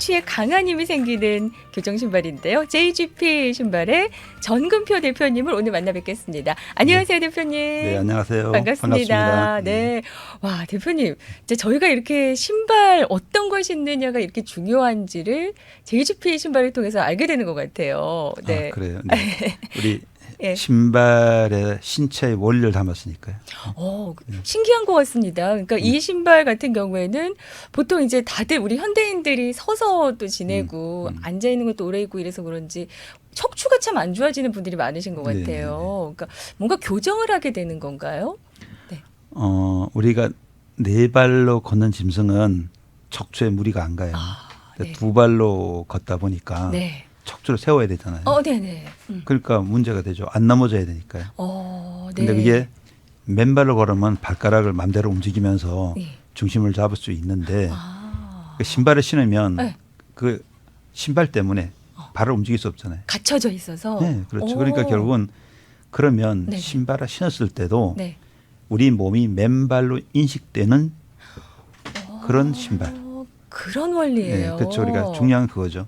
척추에 강한 힘이 생기는 교정 신발인데요. JGP 신발의 전근표 대표님을 오늘 만나 뵙겠습니다. 안녕하세요, 대표님. 네, 안녕하세요. 반갑습니다. 네. 와, 대표님. 이제 저희가 이렇게 신발 어떤 걸 신느냐가 이렇게 중요한지를 JGP 신발을 통해서 알게 되는 것 같아요. 네. 아, 그래요. 네. 우리 네. 신발의 신체의 원리를 담았으니까요. 신기한 것 같습니다. 그러니까 이 신발 같은 경우에는 보통 이제 다들 우리 현대인들이 서서 또 지내고 앉아 있는 것도 오래 있고 이래서 그런지 척추가 참 안 좋아지는 분들이 많으신 것 같아요. 네네네. 그러니까 뭔가 교정을 하게 되는 건가요? 네. 우리가 네 발로 걷는 짐승은 척추에 무리가 안 가요. 네. 두 발로 걷다 보니까 네. 척추를 세워야 되잖아요. 네네. 그러니까 문제가 되죠. 안 넘어져야 되니까요. 네. 근데 그게 맨발로 걸으면 발가락을 마음대로 움직이면서 네. 중심을 잡을 수 있는데 그 신발을 신으면 네. 그 신발 때문에 발을 움직일 수 없잖아요. 갇혀져 있어서. 네, 그렇죠. 그러니까 결국은 그러면 네네. 신발을 신었을 때도 네. 우리 몸이 맨발로 인식되는 그런 신발. 그런 원리예요. 네, 그렇죠. 우리가 중요한 그거죠.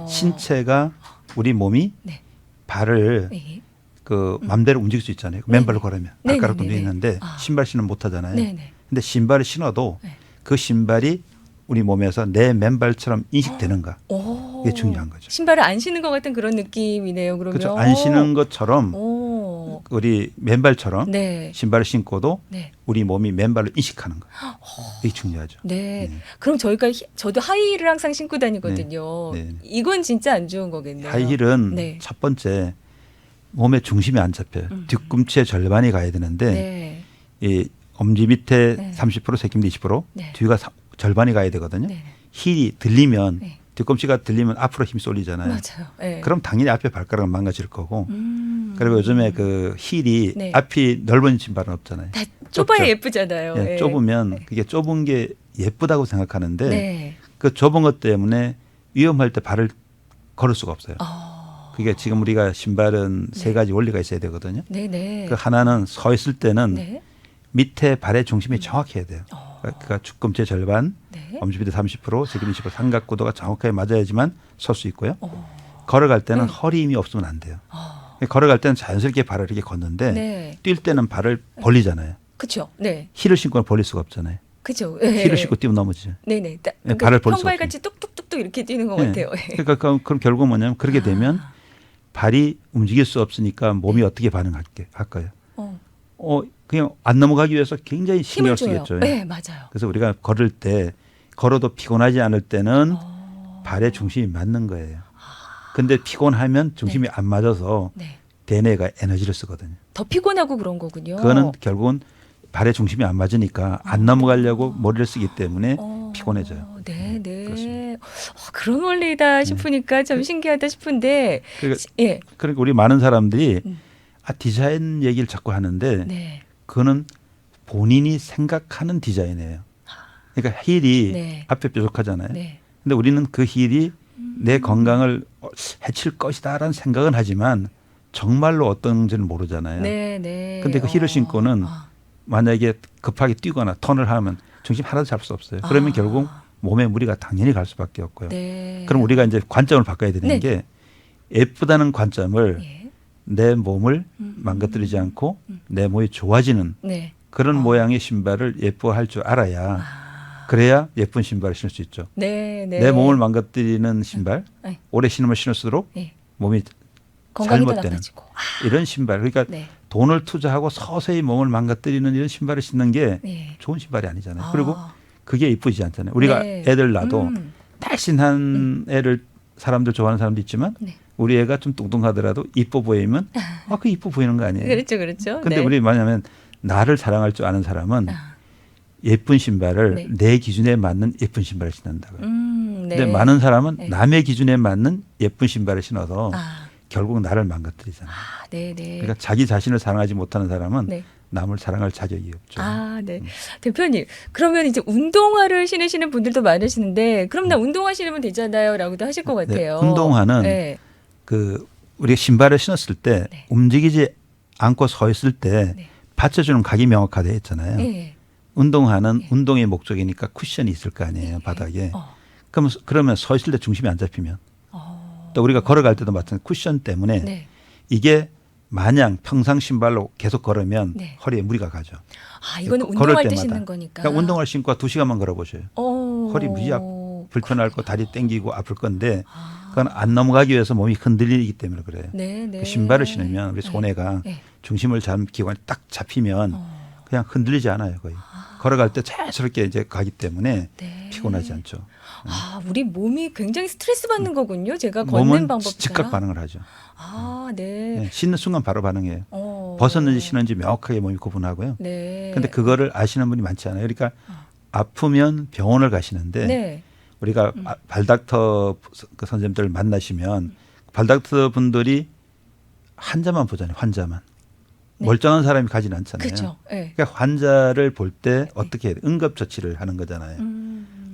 신체가 우리 몸이 네. 발을 네. 그 맘대로 움직일 수 있잖아요. 맨발로 걸으면 네네네네. 발가락도 움직이는데 신발 신으면 못 하잖아요. 네네. 근데 신발을 신어도 네. 그 신발이 우리 몸에서 내 맨발처럼 인식되는가. 이게 중요한 거죠. 신발을 안 신는 것 같은 그런 느낌이네요. 그러면. 그렇죠. 안 신은 것처럼 오. 우리 맨발처럼 네. 신발을 신고도 네. 우리 몸이 맨발로 인식하는 거예요. 이게 중요하죠. 네. 네. 그럼 저도 하이힐을 항상 신고 다니거든요. 네. 네. 이건 진짜 안 좋은 거겠네요. 하이힐은 네. 첫 번째 몸의 중심이 안 잡혀요. 뒤꿈치의 절반이 가야 되는데 네. 이 엄지 밑에 네. 30%, 새끼 20%, 네. 뒤가 절반이 가야 되거든요. 네. 힐이 들리면 네. 뒤꿈치가 들리면 앞으로 힘 쏠리잖아요. 맞아요. 네. 그럼 당연히 앞에 발가락은 망가질 거고. 그리고 요즘에 그 힐이 네. 앞이 넓은 신발은 없잖아요. 다 좁아야 좁죠. 예쁘잖아요. 예, 네. 좁으면 그게 좁은 게 예쁘다고 생각하는데 네. 그 좁은 것 때문에 위험할 때 발을 걸을 수가 없어요. 그게 지금 우리가 신발은 세 가지 원리가 있어야 되거든요. 네네. 그 하나는 서 있을 때는 네. 밑에 발의 중심이 정확해야 돼요. 그러니까 주꿈치의 절반, 네. 엄지 밑에 30%, 새끼 20% 삼각구도가 정확하게 맞아야지만 설 수 있고요. 걸어갈 때는 허리 힘이 없으면 안 돼요. 걸어갈 때는 자연스럽게 발을 이렇게 걷는데 네. 뛸 때는 발을 벌리잖아요. 그렇죠. 네. 힐을 신고는 벌릴 수가 없잖아요. 그죠. 힐을 신고 뛰면 넘어지죠. 네네. 네, 발을 벌릴 수 평발같이 뚝뚝뚝뚝 이렇게 뛰는 것 네. 같아요. 그러니까 그럼 결국 뭐냐면 그렇게 되면 발이 움직일 수 없으니까 몸이 어떻게 반응할까요? 그냥 안 넘어가기 위해서 굉장히 신경을 힘을 줘요. 쓰겠죠. 네, 맞아요. 그래서 우리가 걸을 때 걸어도 피곤하지 않을 때는 발의 중심이 맞는 거예요. 근데 피곤하면 중심이 안 맞아서 네. 대뇌가 에너지를 쓰거든요. 더 피곤하고 그런 거군요. 그거는 결국은 발의 중심이 안 맞으니까 안 넘어가려고 머리를 쓰기 때문에 피곤해져요. 네, 네. 그렇습니다. 그런 원리다 싶으니까 참 신기하다 싶은데. 그러니까, 예. 그러니까 우리 많은 사람들이 디자인 얘기를 자꾸 하는데 네. 그거는 본인이 생각하는 디자인이에요. 그러니까 힐이 네. 앞에 뾰족하잖아요. 네. 근데 우리는 그 힐이 내 건강을 해칠 것이다라는 생각은 하지만 정말로 어떤지는 모르잖아요. 네, 네. 근데 그 힐을 신고는 만약에 급하게 뛰거나 턴을 하면 중심 하나도 잡을 수 없어요. 그러면 결국 몸에 무리가 당연히 갈 수밖에 없고요. 네. 그럼 우리가 이제 관점을 바꿔야 되는 네. 게 예쁘다는 관점을 예. 내 몸을 망가뜨리지 않고 내 몸이 좋아지는 네. 그런 모양의 신발을 예뻐할 줄 알아야 그래야 예쁜 신발을 신을 수 있죠. 네, 네. 내 몸을 망가뜨리는 신발 네. 오래 신으면 신을수록 네. 몸이 건강이 더 잘못되는 나빠지고. 이런 신발 그러니까 네. 돈을 투자하고 서서히 몸을 망가뜨리는 이런 신발을 신는 게 네. 좋은 신발이 아니잖아요. 그리고 그게 이쁘지 않잖아요. 우리가 네. 애들 낳아도 날씬한 애를 사람들 좋아하는 사람도 있지만 네. 우리 애가 좀 뚱뚱하더라도 이뻐 보이면 그 이뻐 보이는 거 아니에요. 그렇죠, 그렇죠. 근데 네. 우리 뭐냐면 나를 사랑할 줄 아는 사람은 예쁜 신발을 네. 내 기준에 맞는 예쁜 신발을 신는다고요. 네. 근데 많은 사람은 네. 남의 기준에 맞는 예쁜 신발을 신어서 아, 결국 나를 망가뜨리잖아요. 네, 네. 그러니까 자기 자신을 사랑하지 못하는 사람은 네. 남을 사랑할 자격이 없죠. 네. 대표님, 그러면 이제 운동화를 신으시는 분들도 많으시는데, 그럼 나 운동화 신으면 되잖아요. 라고도 하실 것 같아요. 운동화는 네. 그 우리가 신발을 신었을 때 네. 움직이지 않고 서 있을 때 네. 받쳐주는 각이 명확하게 있잖아요. 네. 운동화는 운동의 목적이니까 쿠션이 있을 거 아니에요. 바닥에. 그러면 서 있을 때 중심이 안 잡히면 어. 또 우리가 걸어갈 때도 마찬가지 쿠션 때문에 네. 이게 마냥 평상 신발로 계속 걸으면 네. 허리에 무리가 가죠. 아, 이거는 걸을 운동할 때 때마다. 신는 거니까. 그러니까 운동화를 신고 2시간만 걸어보셔요. 허리 무지하게 불편할 거 다리 땡기고 아플 건데 그건 안 넘어가기 위해서 몸이 흔들리기 때문에 그래요. 네, 네. 그 신발을 신으면 우리 손해가 네. 중심을 잡는 기관이 딱 잡히면 그냥 흔들리지 않아요 거의. 걸어갈 때 자연스럽게 이제 가기 때문에 네. 피곤하지 않죠. 아, 우리 몸이 굉장히 스트레스 받는 거군요. 제가 걷는 몸은 방법이 즉각 반응을 하죠. 아, 네. 네, 신는 순간 바로 반응해요. 어. 벗었는지 신었는지 명확하게 몸이 구분하고요. 네. 근데 그거를 아시는 분이 많지 않아요. 그러니까 아프면 병원을 가시는데 네. 우리가 발닥터 그 선생님들 만나시면 발닥터 분들이 환자만 보잖아요. 환자만. 네. 멀쩡한 사람이 가진 않잖아요. 그렇죠. 네. 그러니까 환자를 볼 때 어떻게 해야 돼? 응급처치를 하는 거잖아요.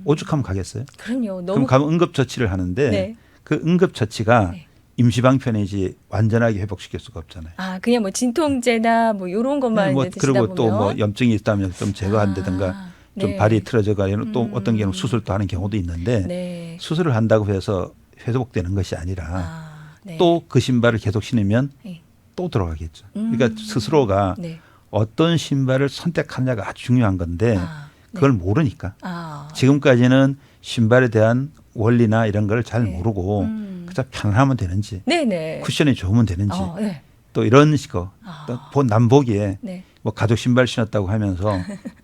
오죽하면 가겠어요? 그럼요. 그럼 너무 가면 응급처치를 하는데 네. 그 응급처치가 네. 임시방편이지 완전하게 회복시킬 수가 없잖아요. 아, 그냥 뭐 진통제나 뭐 요런 것만 뭐 이제 드시다 그리고 또 보면 뭐 염증이 있다면 좀 제거한다든가 아, 좀 네. 발이 틀어져 가는 또 어떤 경우는 수술도 하는 경우도 있는데 네. 수술을 한다고 해서 회복되는 것이 아니라 아, 네. 또 그 신발을 계속 신으면 네. 또 들어가겠죠. 그러니까 스스로가 네. 어떤 신발을 선택하냐가 아주 중요한 건데 아, 네. 그걸 모르니까 아. 지금까지는 신발에 대한 원리나 이런 걸 잘 네. 모르고 그냥 편하면 되는지 네네. 쿠션이 좋으면 되는지 네. 또 이런 식으로 아. 또 남보기에 네. 뭐 가죽 신발 신었다고 하면서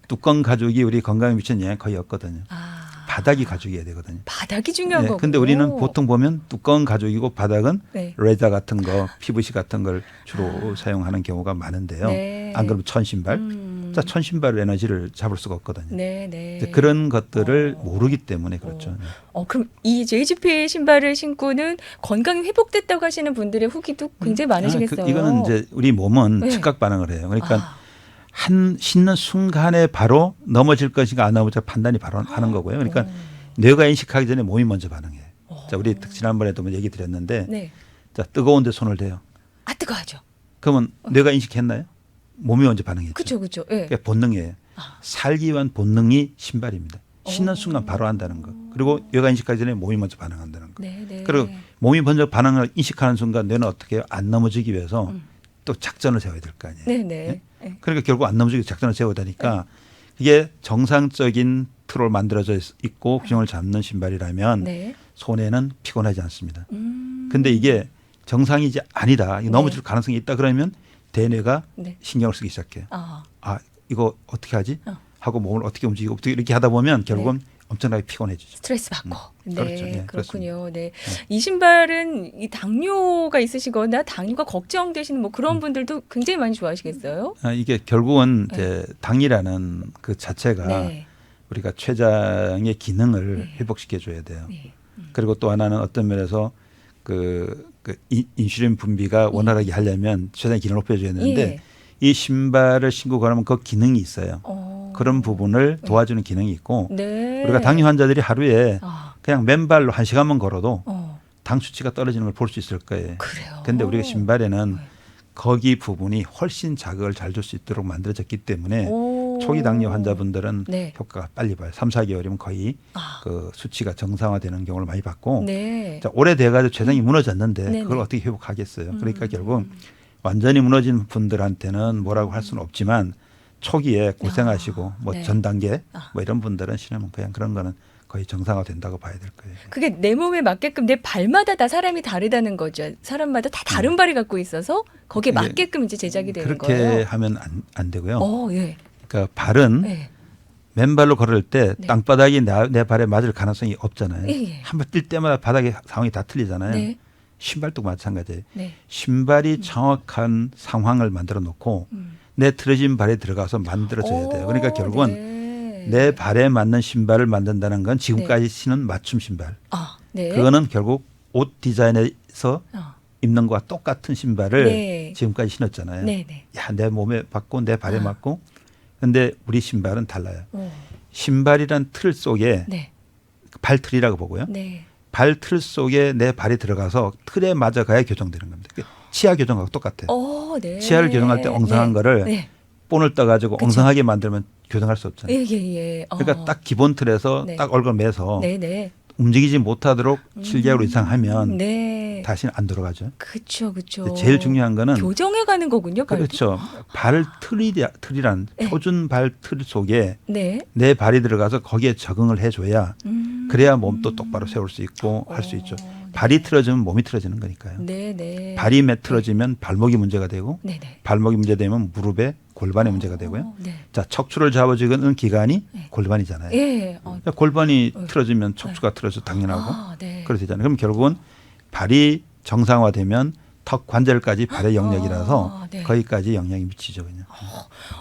뚜껑 가죽이 우리 건강에 미치는 영향이 거의 없거든요. 아. 바닥이 가죽이어야 되거든요. 바닥이 중요한 거고. 근데 우리는 보통 보면 두꺼운 가죽이고 바닥은 네. 레자 같은 거, PVC 같은 걸 주로 사용하는 경우가 많은데요. 네. 안 그러면 천신발. 자, 천신발로 에너지를 잡을 수가 없거든요. 네, 네. 이제 그런 것들을 모르기 때문에 그렇죠. 네. 그럼 이 JGP 신발을 신고는 건강이 회복됐다고 하시는 분들의 후기도 굉장히 많으시겠어요. 이거는 이제 우리 몸은 네. 즉각 반응을 해요. 그러니까 한 신는 순간에 바로 넘어질 것인가 안 넘어질 판단이 바로 하는 거고요. 그러니까 뇌가 인식하기 전에 몸이 먼저 반응해요. 자, 우리 지난번에도 뭐 얘기 드렸는데 네. 자, 뜨거운데 손을 대요. 아, 뜨거워하죠. 그러면 뇌가 인식했나요? 몸이 먼저 반응했죠. 그렇죠, 그렇죠. 예. 그러니까 본능이에요. 살기 위한 본능이 신발입니다. 신는 순간 바로 한다는 거. 그리고 뇌가 인식하기 전에 몸이 먼저 반응한다는 거. 네, 네. 그리고 몸이 먼저 반응을 인식하는 순간 뇌는 어떻게 해요? 안 넘어지기 위해서 또 작전을 세워야 될 거 아니에요. 네, 네. 네. 그러니까 결국 안 넘어지기 작전을 세워야 되니까 이게 정상적인 틀로 만들어져 있고 균형을 잡는 신발이라면 네. 손에는 피곤하지 않습니다. 근데 이게 정상이지 아니다. 이거 넘어질 가능성이 있다 그러면 대뇌가 네. 신경을 쓰기 시작해요. 아, 이거 어떻게 하지? 하고 몸을 어떻게 움직이고 어떻게 이렇게 하다 보면 결국은 엄청나게 피곤해지죠. 스트레스 받고. 네, 그렇죠. 네, 그렇군요. 네. 이 신발은 이 당뇨가 있으시거나 당뇨가 걱정되시는 뭐 그런 분들도 굉장히 많이 좋아하시겠어요? 이게 결국은 이제 당이라는 그 자체가 네. 우리가 췌장의 기능을 회복시켜 줘야 돼요. 네. 그리고 또 하나는 어떤 면에서 그 인슐린 분비가 원활하게 하려면 췌장의 기능을 높여줘야 되는데 예. 이 신발을 신고 걸으면 그 기능이 있어요. 그런 부분을 도와주는 기능이 있고 네. 우리가 당뇨 환자들이 하루에 아, 그냥 맨발로 1시간만 걸어도 어, 당 수치가 떨어지는 걸 볼 수 있을 거예요. 그래요. 근데 우리가 신발에는 거기 부분이 훨씬 자극을 잘 줄 수 있도록 만들어졌기 때문에 오. 초기 당뇨 환자분들은 네. 효과가 빨리 봐요. 3, 4개월이면 거의 아. 그 수치가 정상화되는 경우를 많이 봤고 네. 자, 오래돼가지고 췌장이 무너졌는데 네네. 그걸 어떻게 회복하겠어요. 그러니까 결국 완전히 무너진 분들한테는 뭐라고 할 수는 없지만 초기에 고생하시고 뭐 네. 전 단계 뭐 이런 분들은 신으면 그냥 그런 거는 거의 정상화된다고 봐야 될 거예요. 그게 내 몸에 맞게끔 내 발마다 다 사람이 다르다는 거죠. 사람마다 다 다른 발을 갖고 있어서 거기에 이게 맞게끔 이제 제작이 되는 그렇게 거예요. 하면 안 되고요. 예. 그러니까 발은 네. 맨발로 걸을 때 네. 땅바닥이 내 발에 맞을 가능성이 없잖아요. 예. 한번 뛸 때마다 바닥의 상황이 다 틀리잖아요. 네. 신발도 마찬가지예요. 네. 신발이 정확한 상황을 만들어 놓고 내 틀어진 발에 들어가서 만들어져야 돼요. 그러니까 결국은 네. 내 발에 맞는 신발을 만든다는 건 지금까지 신은 맞춤 신발. 아, 네. 그거는 결국 옷 디자인에서 입는 것과 똑같은 신발을 네. 지금까지 신었잖아요. 네, 네. 야, 내 몸에 맞고 내 발에 맞고. 근데 우리 신발은 달라요. 오. 신발이란 틀 속에 네. 발틀이라고 보고요. 네. 발틀 속에 내 발이 들어가서 틀에 맞아 가야 교정되는 겁니다. 치아 교정하고 똑같아요. 네. 치아를 교정할 때 엉성한 거를 네. 본을 떠가지고 그쵸. 엉성하게 만들면 교정할 수 없잖아요. 예. 그러니까 딱 기본 틀에서 네. 딱 얼굴 매서 네, 네. 움직이지 못하도록 7개월 이상 하면 네. 다시는 안 돌아가죠. 그렇죠, 그렇죠. 제일 중요한 거는 교정해 가는 거군요, 발도. 그렇죠. 발 틀이란 네. 표준 발 틀 속에 네. 내 발이 들어가서 거기에 적응을 해줘야 음. 그래야 몸도 똑바로 세울 수 있고 할 수 있죠. 발이 틀어지면 몸이 틀어지는 거니까요. 네, 네. 발이 틀어지면 발목이 문제가 되고 네, 네. 발목이 문제되면 무릎에 골반에 문제가 되고요. 네. 자, 척추를 잡아주는 기관이 네. 골반이잖아요. 예. 그러니까 골반이 틀어지면 척추가 틀어져 당연하고 아, 네. 그렇게 되잖아요. 그럼 결국은 발이 정상화되면 턱 관절까지 발의 영역이라서 네. 거기까지 영향이 미치죠. 그냥.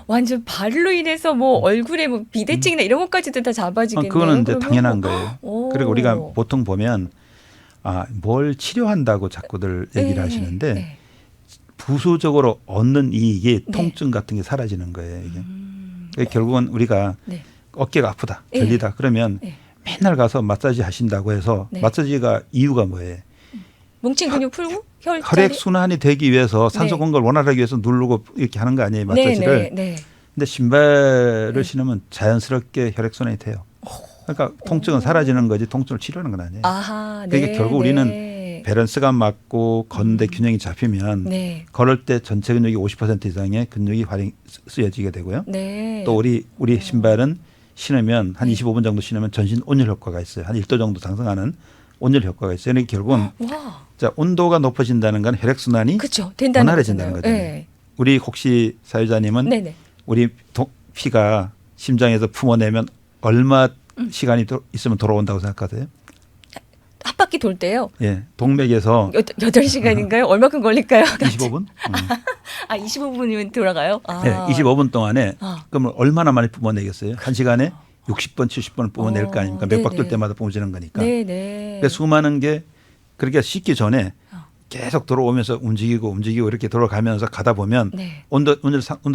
완전 발로 인해서 뭐 얼굴에 뭐 비대증이나 이런 것까지도 다 잡아지겠네요. 그거는 이제 그러면? 당연한 거예요. 오. 그리고 우리가 보통 보면 뭘 치료한다고 자꾸들 얘기를 네, 하시는데 네. 부수적으로 얻는 이익이 네. 통증 같은 게 사라지는 거예요. 이게. 음. 그러니까 결국은 우리가 네. 어깨가 아프다, 네. 결리다 그러면 네. 맨날 가서 마사지 하신다고 해서 네. 마사지가 이유가 뭐예요? 뭉친 근육 풀고 혈액 순환이 되기 위해서 산소 네. 공급을 원활하게 위해서 누르고 이렇게 하는 거 아니에요, 마사지를. 네, 네, 네. 근데 신발을 네. 신으면 자연스럽게 혈액 순환이 돼요. 그러니까 통증은 사라지는 거지 통증을 치료하는 건 아니에요. 아하, 네. 그러니까 결국 네. 우리는 밸런스가 맞고 걷는데 균형이 잡히면 네. 걸을 때 전체 근육이 50% 이상의 근육이 쓰여지게 되고요. 네. 또 우리 신발은 신으면 한 네. 25분 정도 신으면 전신 온열 효과가 있어요. 한 1도 정도 상승하는 온열 효과가 있어요. 그러니까 결국은 와. 자, 온도가 높아진다는 건 혈액 순환이 그렇죠. 된다는 원활해진다는 거잖아요. 거잖아요. 네. 우리 혹시 사회자님은 네, 네. 우리 피가 심장에서 품어내면 얼마 시간이 있으면 돌아온다고 생각하세요? 한 바퀴 돌 때요. 예, 동맥에서 8시간인가요? 얼마큼 걸릴까요? 25분? 아, 25분이면 돌아가요? 아. 네, 25분 동안에 아. 그러면 얼마나 많이 뿜어내겠어요? 한 시간에 60번, 70번을 뿜어낼 거 아닙니까? 몇 네네. 박 돌 때마다 뿜어지는 거니까. 네, 네. 그러니까 수많은 게 그렇게 씻기 전에 어. 계속 들어오면서 움직이고 이렇게 돌아가면서 가다 보면 네. 온도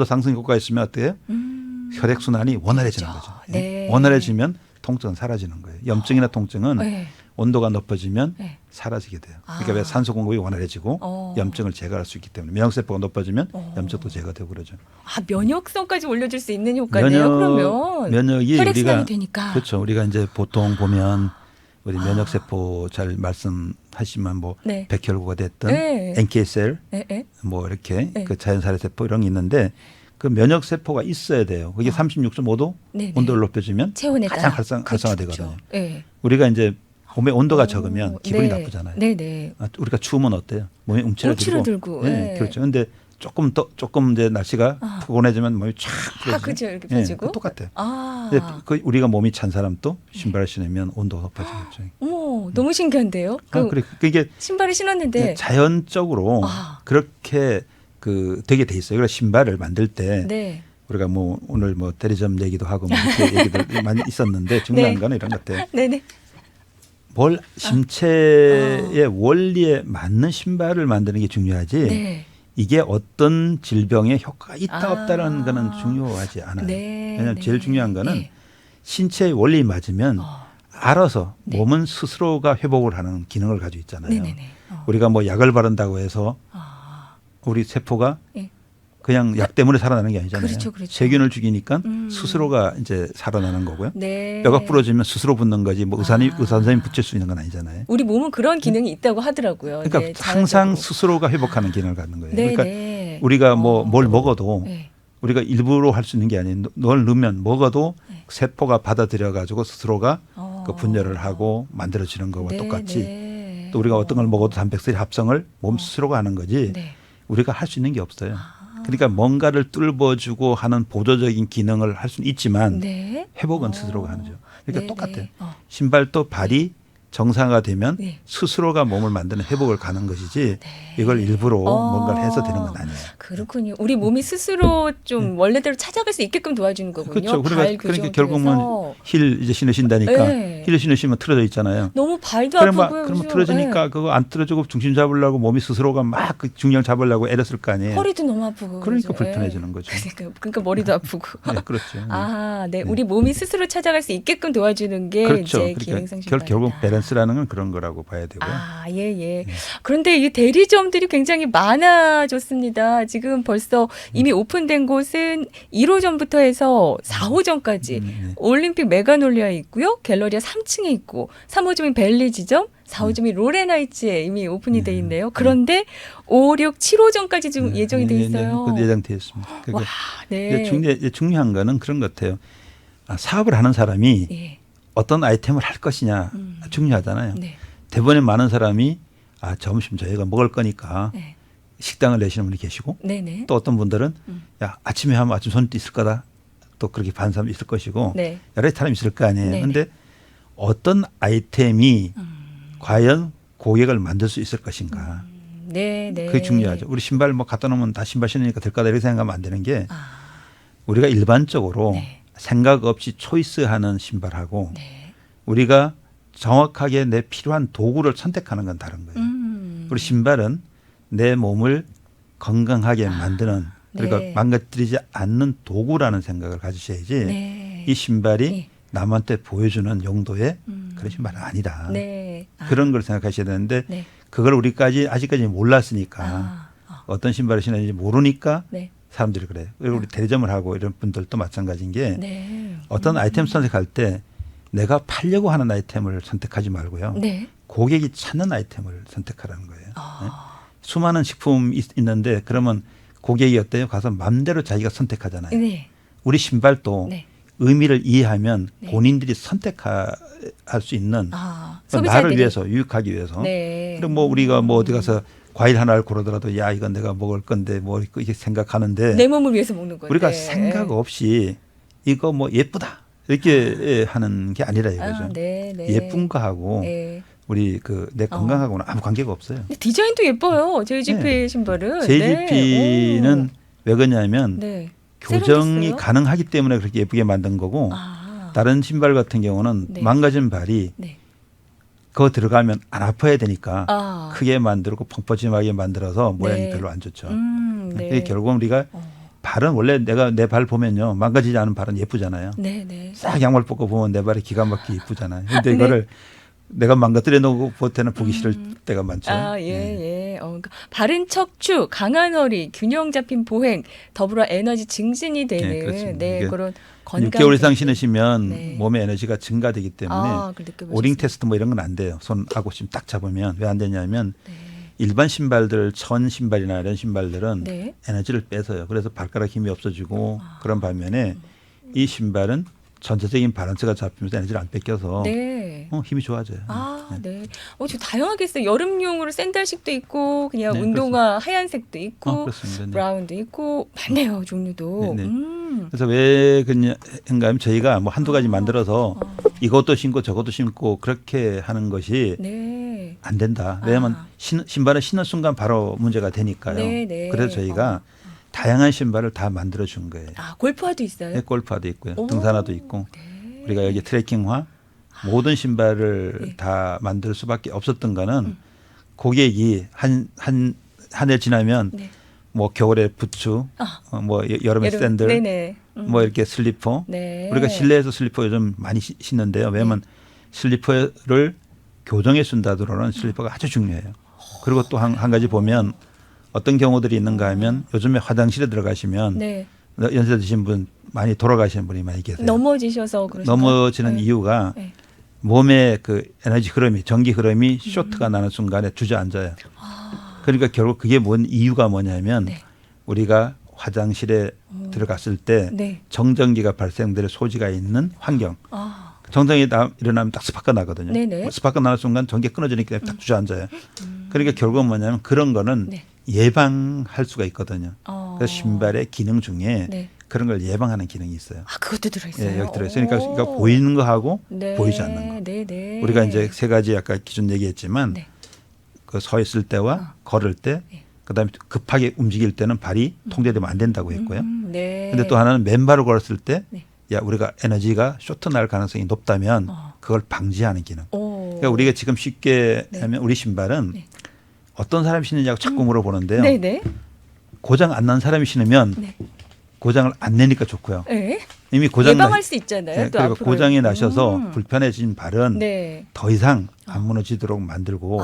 상승 효과가 있으면 어때요? 혈액 순환이 원활해지는 그렇죠. 거죠. 네. 원활해지면 통증은 사라지는 거예요. 염증이나 통증은 네. 온도가 높아지면 네. 사라지게 돼요. 그러니까 아. 왜 산소 공급이 원활해지고 염증을 제거할 수 있기 때문에 면역세포가 높아지면 염증도 제거되고 그러죠. 아, 면역성까지 올려줄 수 있는 효과네요. 그러면 면역이 혈액순환이 우리가 되니까. 그렇죠. 우리가 이제 보통 보면 우리 면역세포 잘 말씀하시면 뭐 네. 백혈구가 됐든 네. NK셀 네, 네. 뭐 이렇게 네. 그 자연살해세포 이런 게 있는데 그 면역세포가 있어야 돼요. 그게 36.5도 네, 네. 온도를 높여주면 체온에 가장 따라. 활성화되거든요. 네. 우리가 이제 몸의 온도가 적으면 기분이 네. 나쁘잖아요. 네, 네. 우리가 추우면 어때요? 몸이 움츠러들고. 움츠러들고, 네, 네. 그렇죠. 근데 조금 이제 날씨가 푸근해지면 몸이 쫙 풀어지죠. 그죠. 이렇게 네, 펴지고. 똑같아요. 아. 근데 그 우리가 몸이 찬 사람도 신발을 신으면 온도가 높아지겠죠. 어머, 너무 신기한데요? 그래. 그게 신발을 신었는데 자연적으로 아. 그렇게 되게 돼 있어요. 그래서 신발을 만들 때 네. 우리가 뭐 오늘 뭐 대리점 얘기도 하고 뭐 이렇게 얘기들 많이 있었는데 중요한 네. 거는 이런 것 같아요. 네, 네. 신체의 원리에 맞는 신발을 만드는 게 중요하지. 네. 이게 어떤 질병에 효과가 있다 아. 없다라는 거는 중요하지 않아요. 네, 왜냐하면 네. 제일 중요한 거는 네. 신체의 원리에 맞으면 알아서 네. 몸은 스스로가 회복을 하는 기능을 가지고 있잖아요. 네, 네, 네. 우리가 뭐 약을 바른다고 해서 우리 세포가 네. 그냥 약 때문에 살아나는 게 아니잖아요. 그렇죠, 그렇죠. 세균을 죽이니까 스스로가 이제 살아나는 거고요. 네. 뼈가 부러지면 스스로 붙는 거지 뭐 의사 선생님이 붙일 수 있는 건 아니잖아요. 우리 몸은 그런 기능이 있다고 하더라고요. 그러니까 네, 항상 자연적으로. 스스로가 회복하는 기능을 갖는 거예요. 네, 그러니까 네. 우리가 뭐 뭘 먹어도 네. 우리가 일부러 할 수 있는 게 아니에요. 뭘 넣으면 먹어도 세포가 받아들여 가지고 스스로가 그 분열을 하고 만들어지는 거와 네, 똑같이 네. 또 우리가 어떤 걸 먹어도 단백질 합성을 몸 스스로가 하는 거지 네. 우리가 할 수 있는 게 없어요. 그러니까 뭔가를 뚫어주고 하는 보조적인 기능을 할 수는 있지만 네. 회복은 스스로가 하는 거죠. 그러니까 네, 똑같아요. 네. 신발도 발이 정상화되면 네. 스스로가 몸을 만드는 회복을 가는 것이지 이걸 일부러 뭔가를 해서 되는 건 아니에요. 그렇군요. 우리 몸이 스스로 좀 원래대로 찾아갈 수 있게끔 도와주는 거군요. 그렇죠. 발 그러니까 교정을 결국은 통해서. 힐 이제 신으신다니까 네. 힐 신으시면 틀어져 있잖아요. 너무 발도 그러면 아프고요. 그러면 그죠? 틀어지니까 네. 그거 안 틀어지고 중심 잡으려고 몸이 스스로가 막 그 중량 잡으려고 애를 쓸 거 아니에요. 허리도 너무 아프고. 그러니까 그죠? 불편해지는 거죠. 그러니까 머리도 아프고. 네, 그렇죠. 아, 네. 우리 몸이 스스로 찾아갈 수 있게끔 도와주는 게 그렇죠. 이제 그러니까 기능성 신발이다. 결국 밸런스라는 건 그런 거라고 봐야 되고요. 아, 예, 예. 그런데 이 대리점들이 굉장히 많아졌습니다. 지금 벌써 이미 오픈된 곳은 1호점부터 해서 4호점까지 올림픽 메가놀리아에 있고요. 갤러리아 3층에 있고 3호점인 벨리 지점, 4호점이 로렌하이츠에 이미 오픈이 돼 있네요. 그런데 5, 6, 7호점까지 지금 예정이 돼 있어요. 그 예정돼 있습니다. 와, 네. 중요한 거는 그런 것 같아요. 사업을 하는 사람이 예. 어떤 아이템을 할 것이냐 중요하잖아요. 네. 대부분의 많은 사람이 점심 저희가 먹을 거니까 네. 식당을 내시는 분이 계시고 네네. 또 어떤 분들은 야 아침에 하면 아침 손님도 있을 거다. 또 그렇게 반는 사람도 있을 것이고 네. 여러 사람이 있을 거 아니에요. 네네. 그런데 어떤 아이템이 과연 고객을 만들 수 있을 것인가. 네, 네. 그게 중요하죠. 우리 신발 뭐 갖다 놓으면 다 신발 신으니까 될 거다 이렇게 생각하면 안 되는 게 아, 우리가 일반적으로 네. 생각 없이 초이스하는 신발하고 네. 우리가 정확하게 내 필요한 도구를 선택하는 건 다른 거예요. 우리 신발은 내 몸을 건강하게 만드는 그러니까 네. 망가뜨리지 않는 도구라는 생각을 가지셔야지 네. 이 신발이 네. 남한테 보여주는 용도의 그런 신발은 아니다. 네. 그런 걸 생각하셔야 되는데 네. 그걸 우리까지 아직까지 몰랐으니까 아. 어떤 신발을 신는지 모르니까 네. 사람들이 그래요. 그리고 우리 대리점을 하고 이런 분들도 마찬가지인 게 네. 어떤 아이템 선택할 때 내가 팔려고 하는 아이템을 선택하지 말고요. 네. 고객이 찾는 아이템을 선택하라는 거예요. 아. 네? 수많은 식품이 있는데 그러면 고객이 어때요? 가서 마음대로 자기가 선택하잖아요. 네. 우리 신발도 네. 의미를 이해하면 네. 본인들이 선택할 수 있는 아, 나를 소비자들이. 위해서 유익하기 위해서. 네. 그리고 뭐 우리가 뭐 어디 가서 과일 하나를 고르더라도 야 이건 내가 먹을 건데 뭐 이렇게 생각하는데 내 몸을 위해서 먹는 건데. 우리가 생각 없이 이거 뭐 예쁘다 이렇게 하는 게 아니라 이거죠. 네, 네. 예쁜 거하고 네. 우리 그 내 건강하고는 아무 관계가 없어요. 근데 디자인도 예뻐요. JGP 신발은. JGP는 네. 왜 그러냐면 네. 교정이 세련됐어요? 가능하기 때문에 그렇게 예쁘게 만든 거고 아. 다른 신발 같은 경우는 네. 망가진 발이 네. 그거 들어가면 안 아파야 되니까 아. 크게 만들고 펑퍼짐하게 만들어서 모양이 네. 별로 안 좋죠. 네. 그게 결국은 우리가 발은 원래 내가 내 발 보면요 망가지지 않은 발은 예쁘잖아요. 네, 네. 싹 양말 벗고 보면 내 발이 기가 막히게 예쁘잖아요. 근데 네. 이거를 내가 망가뜨려 놓고 볼 때는 보기 싫을 때가 많죠. 아, 예, 네. 예. 그러니까 바른 척추, 강한 허리, 균형 잡힌 보행, 더불어 에너지 증진이 되는 네, 그렇습니다. 네, 이게 그런 건강. 6개월 이상 신으시면 네. 몸의 에너지가 증가되기 때문에 그걸 느껴보셨어요. 오링 테스트 뭐 이런 건 안 돼요. 손하고 지금 딱 잡으면 왜 안 되냐면 네. 일반 신발들 천 신발이나 이런 신발들은 네. 에너지를 뺏어요. 그래서 발가락 힘이 없어지고 그런 반면에 이 신발은 전체적인 밸런스가 잡히면서 에너지를 안 뺏겨서 네. 힘이 좋아져요. 네. 좀 다양하게 있어요. 여름용으로 샌들식도 있고, 그냥 네, 운동화 하얀색도 있고, 그렇습니다. 네. 브라운도 있고, 많네요, 종류도. 네, 네. 그래서 왜 그런가 하면 저희가 뭐 한두 가지 만들어서 이것도 신고 저것도 신고 그렇게 하는 것이 네. 안 된다. 왜냐하면 신발을 신는 순간 바로 문제가 되니까요. 네, 네. 그래서 저희가 다양한 신발을 다 만들어 준 거예요. 골프화도 있어요? 네, 골프화도 있고요. 오. 등산화도 있고. 네. 우리가 여기 트레킹화 모든 신발을 다 만들 수밖에 없었던 거는 고객이 한 해 지나면 네. 뭐 겨울에 부츠, 뭐 여름에 샌들, 네네. 뭐 이렇게 슬리퍼. 네. 우리가 실내에서 슬리퍼 요즘 많이 신는데요. 왜냐하면 슬리퍼를 교정에 쓴다더러는 슬리퍼가 아주 중요해요. 그리고 또 한 가지 보면 어떤 경우들이 있는가 하면 요즘에 화장실에 들어가시면 네. 연세 드신 분 많이 돌아가시는 분이 많이 계세요. 넘어지셔서 그러신가요? 넘어지는 네. 이유가 네. 몸의 그 에너지 흐름이 전기 흐름이 쇼트가 나는 순간에 주저앉아요. 그러니까 결국 그게 뭔 이유가 뭐냐면 네. 우리가 화장실에 들어갔을 때 네. 정전기가 발생될 소지가 있는 환경. 정전기 일어나면 딱 스파크가 나거든요. 네네. 스파크가 나는 순간 전기가 끊어지니까 딱 주저앉아요. 그러니까 결국은 뭐냐면 그런 거는 네. 예방할 수가 있거든요. 그래서 신발의 기능 중에 네. 그런 걸 예방하는 기능이 있어요. 그것도 들어있어요. 예, 여기 들어있어요. 그러니까 이거 보이는 거하고 네. 보이지 않는 거. 네, 네. 우리가 이제 세 가지 아까 기준 얘기했지만 네. 그 서 있을 때와 걸을 때 그다음에 급하게 움직일 때는 발이 통제되면 안 된다고 했고요. 네. 근데 또 하나는 맨발을 걸었을 때 네. 야, 우리가 에너지가 쇼트 날 가능성이 높다면 그걸 방지하는 기능. 그러니까 우리가 지금 쉽게 하면 우리 신발은 네. 어떤 사람이 신느냐고 자꾸 물어보는데요. 네네. 고장 안 난 사람이 신으면 네. 고장을 안 내니까 좋고요. 네. 이미 고장 예방할 수 있잖아요. 네, 또 그리고 앞으로. 고장이 나셔서 불편해진 발은 네. 더 이상 안 무너지도록 만들고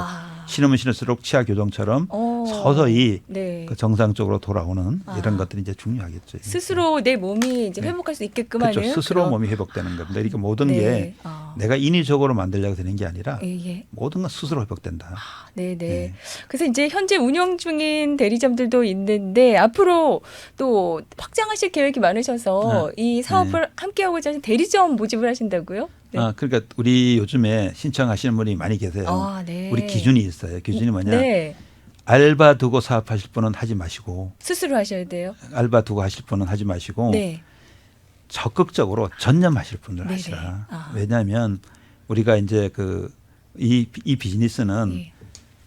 신으면 신을수록 치아 교정처럼 서서히 네. 그 정상적으로 돌아오는 이런 것들이 이제 중요하겠죠. 스스로 내 몸이 이제 회복할 수 있게끔 하는 그렇죠. 스스로 그런- 몸이 회복되는 겁니다. 이렇게 모든 네. 게 내가 인위적으로 만들려고 되는 게 아니라 예. 모든 건 스스로 회복된다. 네네. 네. 그래서 이제 현재 운영 중인 대리점들도 있는데 앞으로 또 확장하실 계획이 많으셔서 이 사업을 함께하고자 하신 대리점 모집을 하신다고요? 네. 그러니까 우리 요즘에 신청하시는 분이 많이 계세요. 네. 우리 기준이 있어요. 기준이 뭐냐? 네. 알바 두고 사업하실 분은 하지 마시고 스스로 하셔야 돼요. 알바 두고 하실 분은 하지 마시고 네. 적극적으로 전념하실 분들 네네. 하시라. 왜냐하면 우리가 이제 이 비즈니스는 네.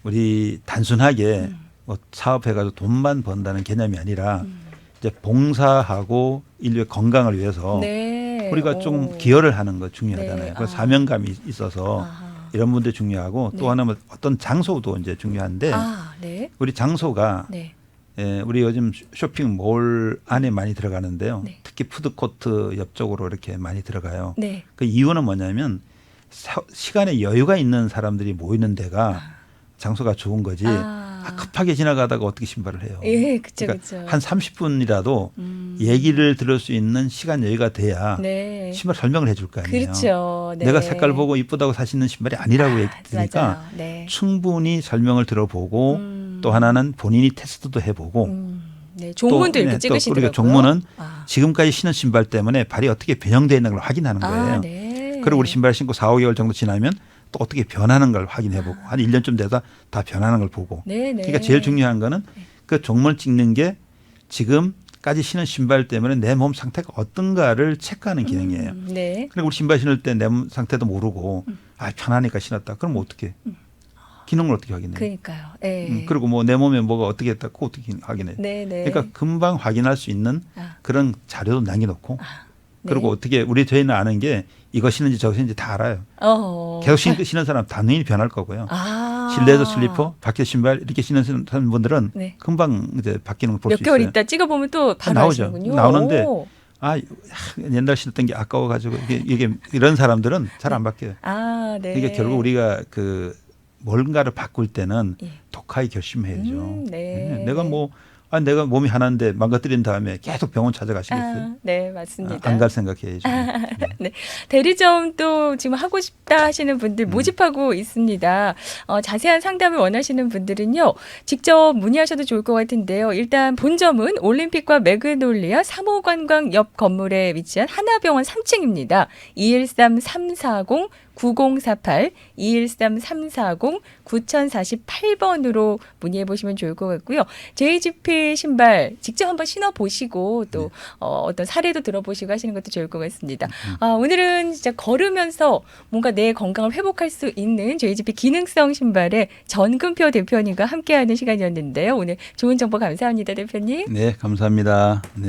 우리 단순하게 뭐 사업해가지고 돈만 번다는 개념이 아니라 이제 봉사하고 인류의 건강을 위해서 네. 우리가 좀 기여를 하는 거 중요하잖아요. 네. 그래서 사명감이 있어서 아하. 이런 분들 중요하고 네. 또 하나는 어떤 장소도 이제 중요한데 네. 우리 장소가 네. 우리 요즘 쇼핑몰 안에 많이 들어가는데요. 네. 특히 푸드코트 옆쪽으로 이렇게 많이 들어가요. 네. 그 이유는 뭐냐면 시간에 여유가 있는 사람들이 모이는 데가 장소가 좋은 거지. 급하게 지나가다가 어떻게 신발을 해요. 예, 그렇죠, 그러니까 그렇죠. 한 30분이라도 얘기를 들을 수 있는 시간 여유가 돼야 네. 신발 설명을 해줄 거 아니에요. 그렇죠. 네. 내가 색깔 보고 이쁘다고 사시는 신발이 아니라고 얘기하니까 맞아요. 네. 충분히 설명을 들어보고 또 하나는 본인이 테스트도 해보고 네, 종문도 이렇게 또 찍으시더라고요. 우리가 종문은 지금까지 신은 신발 때문에 발이 어떻게 변형되어 있는 걸 확인하는 거예요. 네. 그리고 우리 신발 신고 4, 5개월 정도 지나면 또 어떻게 변하는 걸 확인해보고 한 1년쯤 돼서 다 변하는 걸 보고. 네, 네. 그러니까 제일 중요한 거는 그 종문을 찍는 게 지금까지 신은 신발 때문에 내 몸 상태가 어떤가를 체크하는 기능이에요. 네. 그리고 우리 신발 신을 때 내 몸 상태도 모르고 편하니까 신었다. 그럼 어떻게? 기능을 어떻게 확인해요? 그러니까요. 네. 그리고 뭐 내 몸에 뭐가 어떻게 했다. 그거 어떻게 확인해요? 네, 네. 그러니까 금방 확인할 수 있는 그런 자료도 남겨놓고 네. 그리고 어떻게 저희는 아는 게 이거 신는지 저거 신는지 다 알아요. 계속 신는 사람 당연히 변할 거고요. 실내에서 슬리퍼, 밖에 신발 이렇게 신는 분들은 네. 금방 이제 바뀌는 걸 볼 수 몇 개월 있어요. 있다 찍어보면 또 바로 나오죠. 아시는군요. 나오는데 오. 옛날 신었던 게 아까워가지고 이게 이런 사람들은 잘 안 바뀌어요. 네. 그러니까 결국 우리가 뭔가를 바꿀 때는 예. 독하게 결심해야죠. 네. 내가 내가 몸이 하나인데 망가뜨린 다음에 계속 병원 찾아가시겠어요? 네, 맞습니다. 안 갈 생각해야죠. 네. 대리점 또 지금 하고 싶다 하시는 분들 모집하고 있습니다. 자세한 상담을 원하시는 분들은요, 직접 문의하셔도 좋을 것 같은데요. 일단 본점은 올림픽과 매그놀리아 3호 관광 옆 건물에 위치한 하나병원 3층입니다. 213-340-9048, 213-340-9048번으로 문의해 보시면 좋을 것 같고요. JGP 신발 직접 한번 신어보시고 또 어떤 사례도 들어보시고 하시는 것도 좋을 것 같습니다. 오늘은 진짜 걸으면서 뭔가 내 건강을 회복할 수 있는 JGP 기능성 신발의 전근표 대표님과 함께하는 시간이었는데요. 오늘 좋은 정보 감사합니다, 대표님. 네, 감사합니다. 네.